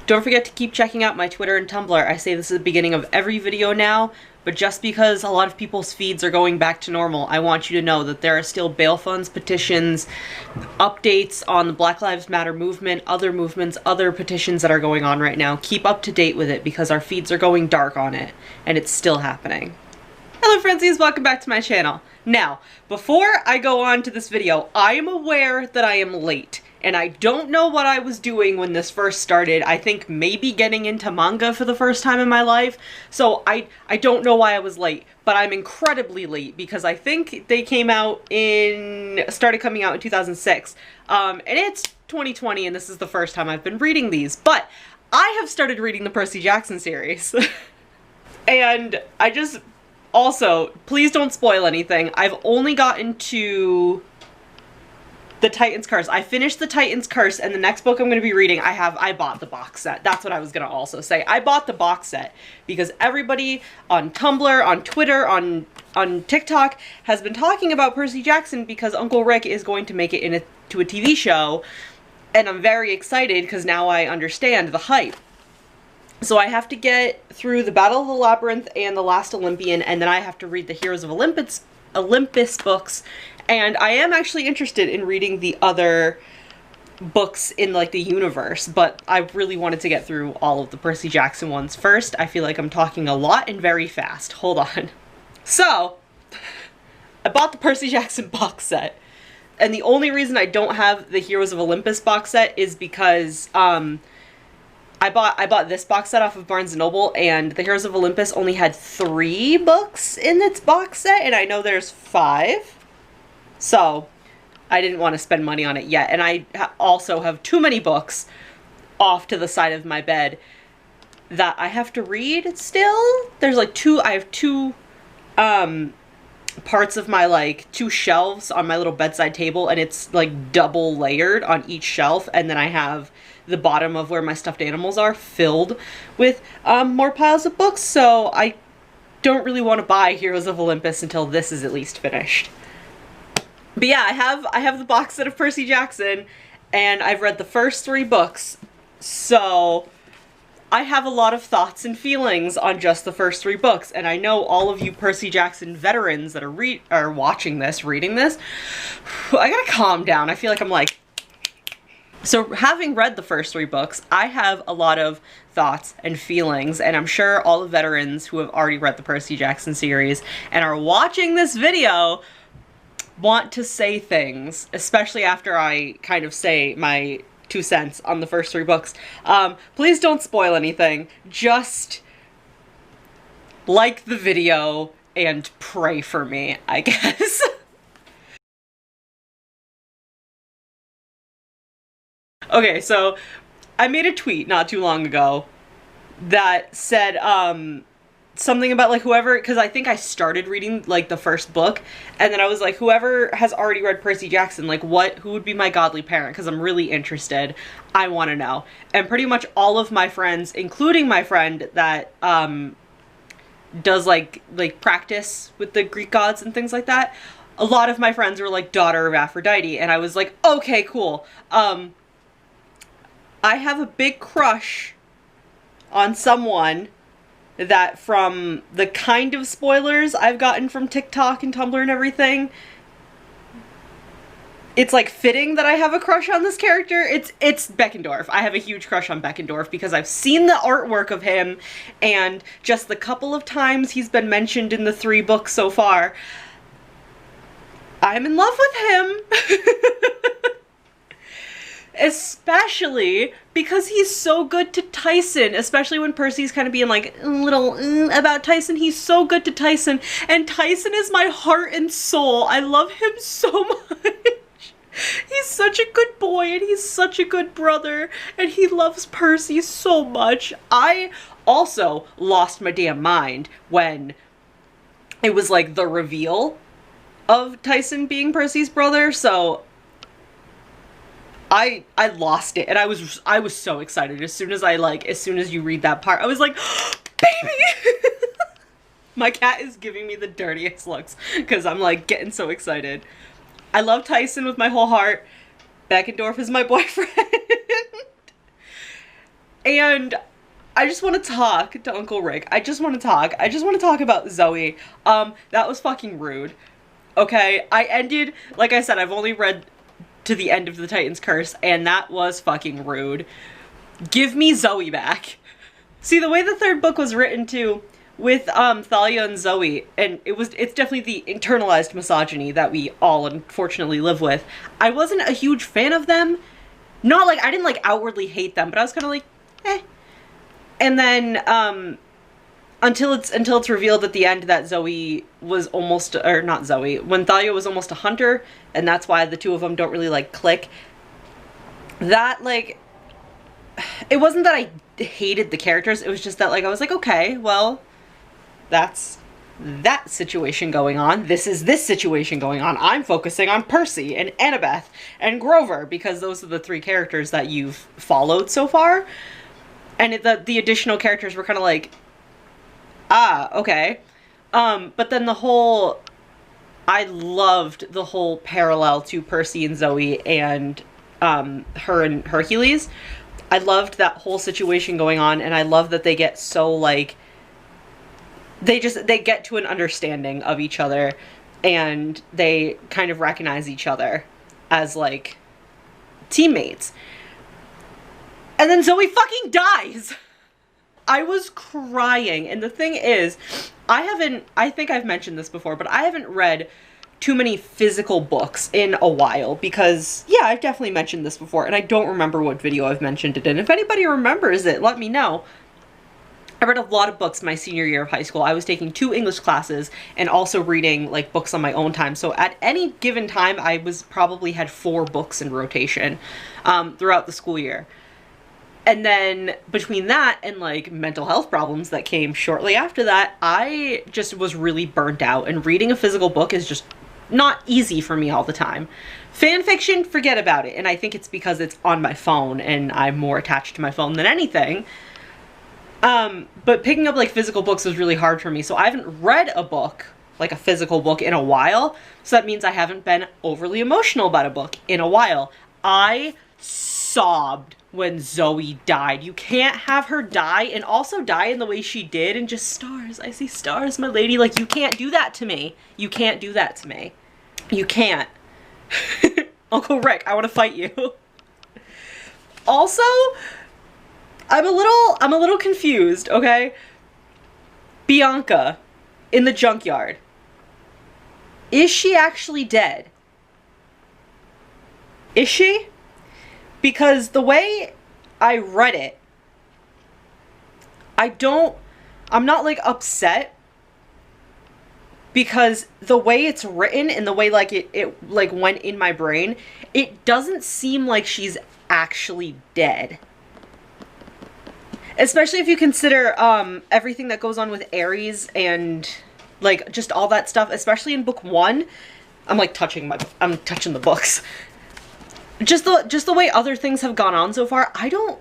Don't forget to keep checking out my Twitter and Tumblr. I say this at the beginning of every video now, but just because a lot of people's feeds are going back to normal, I want you to know that there are still bail funds, petitions, updates on the Black Lives Matter movement, other movements, other petitions that are going on right now. Keep up to date with it because our feeds are going dark on it, and it's still happening. Hello Friendzies, welcome back to my channel. Now, before I go on to this video, I am aware that I am late. And I don't know what I was doing when this first started. I think maybe getting into manga for the first time in my life. So I don't know why I was late, but I'm incredibly late because I think they started coming out in 2006. And it's 2020 and this is the first time I've been reading these. But I have started reading the Percy Jackson series. And also, please don't spoil anything. I've only gotten to the Titan's Curse. I finished the Titan's Curse, and the next book I'm going to be reading, I bought the box set. That's what I was going to also say. I bought the box set because everybody on Tumblr, on Twitter, on TikTok has been talking about Percy Jackson because Uncle Rick is going to make it into a TV show, and I'm very excited because now I understand the hype. So I have to get through the Battle of the Labyrinth and the Last Olympian, and then I have to read the Heroes of Olympus books. And I am actually interested in reading the other books in, like, the universe, but I really wanted to get through all of the Percy Jackson ones first. I feel like I'm talking a lot and very fast. Hold on. So, I bought the Percy Jackson box set, and the only reason I don't have the Heroes of Olympus box set is because, I bought this box set off of Barnes & Noble, and the Heroes of Olympus only had 3 books in its box set, and I know there's 5. So, I didn't want to spend money on it yet, and I also have too many books off to the side of my bed that I have to read still. There's like I have two parts of my, like, 2 shelves on my little bedside table, and it's like double layered on each shelf, and then I have the bottom of where my stuffed animals are filled with more piles of books, so I don't really want to buy Heroes of Olympus until this is at least finished. But yeah, I have the box set of Percy Jackson, and I've read the first 3 books, so I have a lot of thoughts and feelings on just the first 3 books, and I know all of you Percy Jackson veterans that are watching this, reading this, I gotta calm down. I feel like I'm like... So having read the first 3 books, I have a lot of thoughts and feelings, and I'm sure all the veterans who have already read the Percy Jackson series and are watching this video want to say things, especially after I kind of say my 2 cents on the first 3 books. Please don't spoil anything. Just like the video and pray for me, I guess. Okay, so I made a tweet not too long ago that said, something about, like, whoever, because I think I started reading, like, the first book, and then I was like, whoever has already read Percy Jackson, like, who would be my godly parent, because I'm really interested. I want to know. And pretty much all of my friends, including my friend that, does, like, practice with the Greek gods and things like that, a lot of my friends were, like, daughter of Aphrodite, and I was like, okay, cool. I have a big crush on someone that, from the kind of spoilers I've gotten from TikTok and Tumblr and everything, it's, like, fitting that I have a crush on this character. It's Beckendorf. I have a huge crush on Beckendorf because I've seen the artwork of him, and just the couple of times he's been mentioned in the 3 books so far, I'm in love with him. Especially because he's so good to Tyson, especially when Percy's kind of being like a little about Tyson. He's so good to Tyson, and Tyson is my heart and soul. I love him so much. He's such a good boy, and he's such a good brother, and he loves Percy so much. I also lost my damn mind when it was, like, the reveal of Tyson being Percy's brother, so I lost it, and I was so excited as soon as you read that part. I was like, baby! My cat is giving me the dirtiest looks because I'm, like, getting so excited. I love Tyson with my whole heart. Beckendorf is my boyfriend. And I just want to talk to Uncle Rick. I just want to talk. I just want to talk about Zoe. That was fucking rude. Okay, I ended, like I said, I've only read to the end of the Titan's Curse, and that was fucking rude. Give me Zoe back. See, the way the third book was written too, with Thalia and Zoe, and it's definitely the internalized misogyny that we all unfortunately live with. I wasn't a huge fan of them. Not like, I didn't like outwardly hate them, but I was kind of like, eh. And then, until it's revealed at the end that Zoe was almost, or not Zoe, when Thalia was almost a hunter, and that's why the two of them don't really, like, click. That, like, it wasn't that I hated the characters, it was just that, like, I was like, okay, well, that's that situation going on. This is this situation going on. I'm focusing on Percy and Annabeth and Grover, because those are the three characters that you've followed so far. And the additional characters were kind of like, ah, okay. But then I loved the whole parallel to Percy and Zoe and her and Hercules. I loved that whole situation going on, and I love that they get so, like, they get to an understanding of each other, and they kind of recognize each other as, like, teammates. And then Zoe fucking dies! I was crying, and the thing is, I think I've mentioned this before, but I haven't read too many physical books in a while, because, yeah, I've definitely mentioned this before, and I don't remember what video I've mentioned it in. If anybody remembers it, let me know. I read a lot of books my senior year of high school. I was taking 2 English classes and also reading, like, books on my own time. So at any given time, I probably had 4 books in rotation throughout the school year. And then between that and, like, mental health problems that came shortly after that, I just was really burnt out. And reading a physical book is just not easy for me all the time. Fan fiction, forget about it. And I think it's because it's on my phone and I'm more attached to my phone than anything. But picking up, like, physical books was really hard for me. So I haven't read a book, like a physical book, in a while. So that means I haven't been overly emotional about a book in a while. I sobbed when Zoe died. You can't have her die and also die in the way she did and just stars. I see stars, my lady. Like, you can't do that to me. You can't do that to me. You can't. Uncle Rick, I want to fight you. Also, I'm a little confused, okay? Bianca in the junkyard. Is she actually dead? Is she? Because the way I read it, I'm not, like, upset, because the way it's written and the way, like, it like, went in my brain, it doesn't seem like she's actually dead. Especially if you consider, everything that goes on with Ares and, like, just all that stuff, especially in book 1. I'm, like, touching the books. Just the way other things have gone on so far, I don't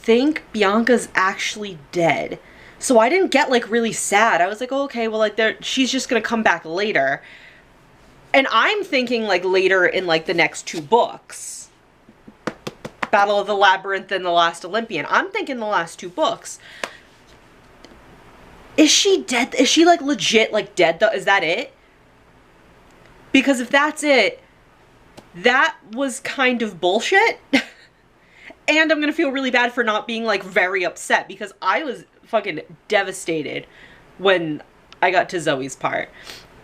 think Bianca's actually dead. So I didn't get, like, really sad. I was like, oh, okay, well, like, she's just gonna come back later. And I'm thinking, like, later in, like, the next 2 books. Battle of the Labyrinth and The Last Olympian. I'm thinking the last 2 books. Is she dead? Is she, like, legit, like, dead, though? Is that it? Because if that's it, that was kind of bullshit. And I'm gonna feel really bad for not being, like, very upset, because I was fucking devastated when I got to Zoe's part.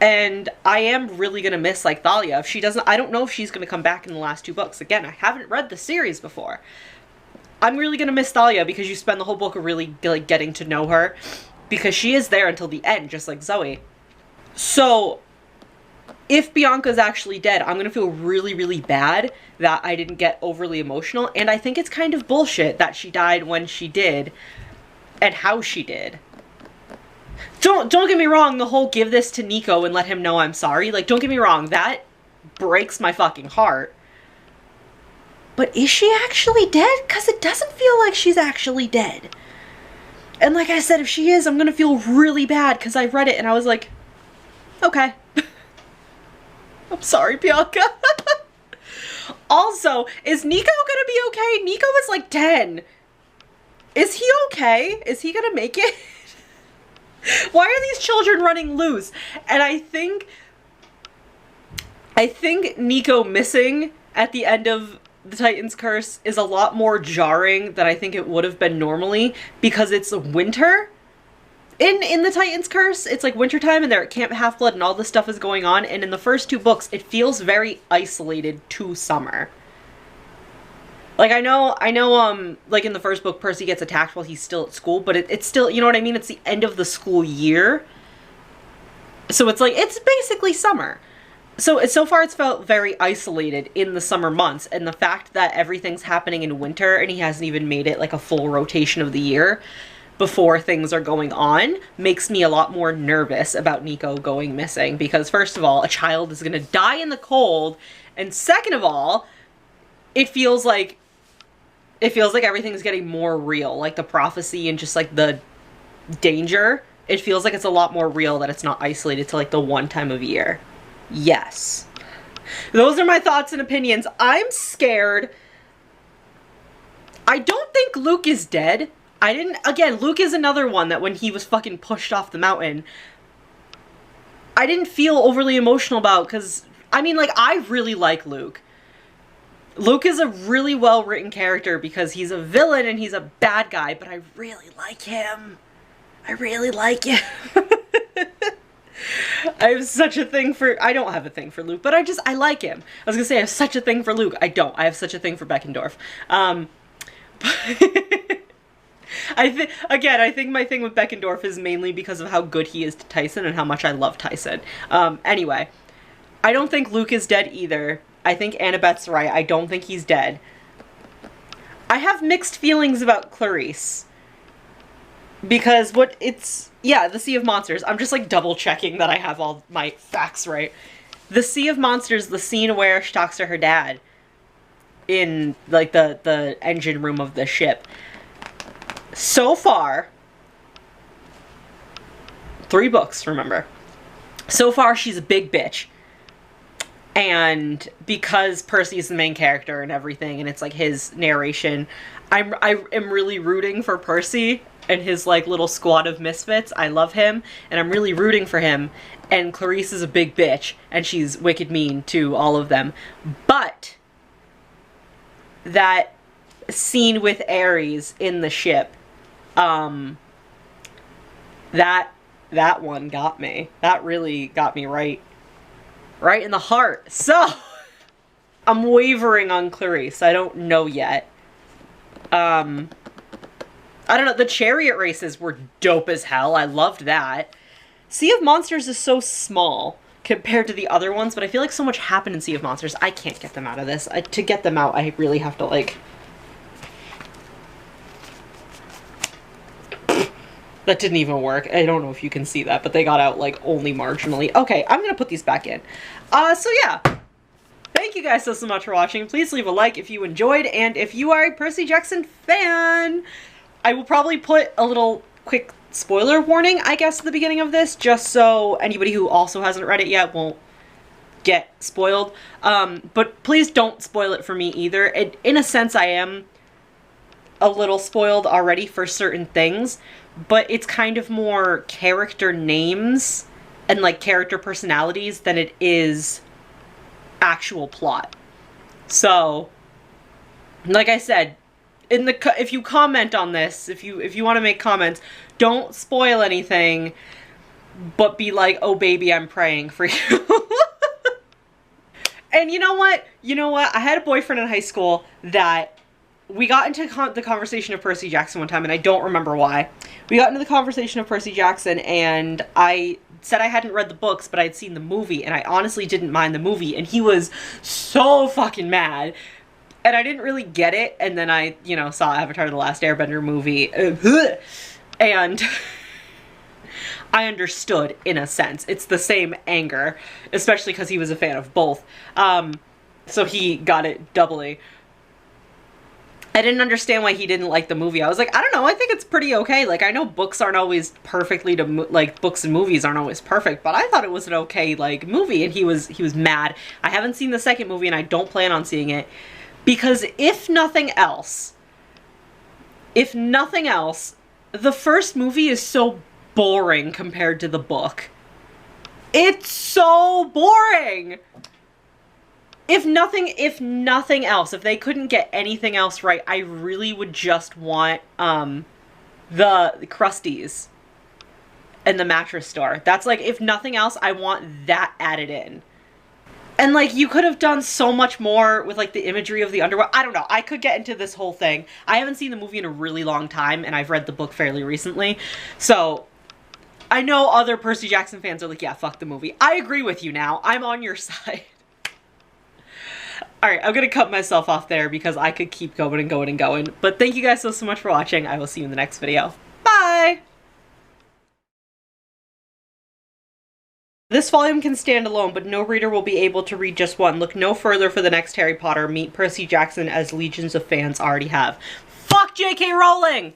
And I am really gonna miss, like, Thalia. If she doesn't, I don't know if she's gonna come back in the last 2 books. Again, I haven't read the series before. I'm really gonna miss Thalia, because you spend the whole book really, like, getting to know her. Because she is there until the end, just like Zoe. So if Bianca's actually dead, I'm gonna feel really, really bad that I didn't get overly emotional, and I think it's kind of bullshit that she died when she did, and how she did. Don't get me wrong, the whole give this to Nico and let him know I'm sorry, like, don't get me wrong, that breaks my fucking heart. But is she actually dead? Because it doesn't feel like she's actually dead. And like I said, if she is, I'm gonna feel really bad, because I read it and I was like, okay. I'm sorry, Bianca. Also, is Nico gonna be okay? Nico is like 10. Is he okay? Is he gonna make it? Why are these children running loose? And I think Nico missing at the end of the Titan's Curse is a lot more jarring than I think it would have been normally, because it's winter. In the Titan's Curse, it's like wintertime and they're at Camp Half-Blood and all this stuff is going on, and in the first two books, it feels very isolated to summer. Like, I know, like in the first book, Percy gets attacked while he's still at school, but it's still, you know what I mean? It's the end of the school year. So it's like, it's basically summer. So far it's felt very isolated in the summer months, and the fact that everything's happening in winter and he hasn't even made it like a full rotation of the year before things are going on makes me a lot more nervous about Nico going missing, because first of all, a child is gonna die in the cold, and second of all, it feels like everything's getting more real, like the prophecy and just like the danger. It feels like it's a lot more real, that it's not isolated to like the one time of year. Yes. Those are my thoughts and opinions. I'm scared. I don't think Luke is dead. Again, Luke is another one that when he was fucking pushed off the mountain, I didn't feel overly emotional about, because, I mean, like, I really like Luke. Luke is a really well-written character because he's a villain and he's a bad guy, but I really like him. I really like him. I have such a thing for, I don't have a thing for Luke, but I like him. I was gonna say I have such a thing for Luke. I don't. I have such a thing for Beckendorf. I think my thing with Beckendorf is mainly because of how good he is to Tyson and how much I love Tyson. Anyway, I don't think Luke is dead either. I think Annabeth's right. I don't think he's dead. I have mixed feelings about Clarice. Because the Sea of Monsters. I'm just like double checking that I have all my facts right. The Sea of Monsters, the scene where she talks to her dad in like the engine room of the ship. So far, 3 books, remember. So far, she's a big bitch. And because Percy is the main character and everything, and it's like his narration, I am really rooting for Percy and his like little squad of misfits. I love him, and I'm really rooting for him. And Clarice is a big bitch, and she's wicked mean to all of them. But that scene with Ares in the ship, that one got me. That really got me right in the heart. So, I'm wavering on Clarice. I don't know yet. I don't know. The chariot races were dope as hell. I loved that. Sea of Monsters is so small compared to the other ones, but I feel like so much happened in Sea of Monsters. I can't get them out of this. To get them out, I really have to, like... That didn't even work. I don't know if you can see that, but they got out, like, only marginally. Okay, I'm gonna put these back in. So yeah. Thank you guys so much for watching. Please leave a like if you enjoyed, and if you are a Percy Jackson fan, I will probably put a little quick spoiler warning, I guess, at the beginning of this, just so anybody who also hasn't read it yet won't get spoiled. But please don't spoil it for me either. In a sense, I am a little spoiled already for certain things, but it's kind of more character names and like character personalities than it is actual plot. So, like I said, if you comment on this, if you want to make comments, don't spoil anything, but be like, oh baby, I'm praying for you. And you know what? I had a boyfriend in high school that we got into the conversation of Percy Jackson one time, and I don't remember why. We got into the conversation of Percy Jackson, and I said I hadn't read the books, but I'd seen the movie, and I honestly didn't mind the movie, and he was so fucking mad. And I didn't really get it, and then I, saw Avatar: The Last Airbender movie, and I understood, in a sense. It's the same anger, especially because he was a fan of both. So he got it doubly. I didn't understand why he didn't like the movie. I was like, I don't know, I think it's pretty okay. Like, I know books aren't always perfectly books and movies aren't always perfect, but I thought it was an okay, movie, and he was mad. I haven't seen the second movie, and I don't plan on seeing it, because if nothing else, If nothing else, the first movie is so boring compared to the book. It's so boring! If nothing else, if they couldn't get anything else right, I really would just want, the Krusties and the mattress store. That's like, if nothing else, I want that added in. And like, you could have done so much more with like the imagery of the underworld. I don't know. I could get into this whole thing. I haven't seen the movie in a really long time, and I've read the book fairly recently. So I know other Percy Jackson fans are like, yeah, fuck the movie. I agree with you now. I'm on your side. Alright, I'm gonna cut myself off there because I could keep going and going and going. But thank you guys so much for watching. I will see you in the next video. Bye! This volume can stand alone, but no reader will be able to read just one. Look no further for the next Harry Potter. Meet Percy Jackson, as legions of fans already have. Fuck J.K. Rowling!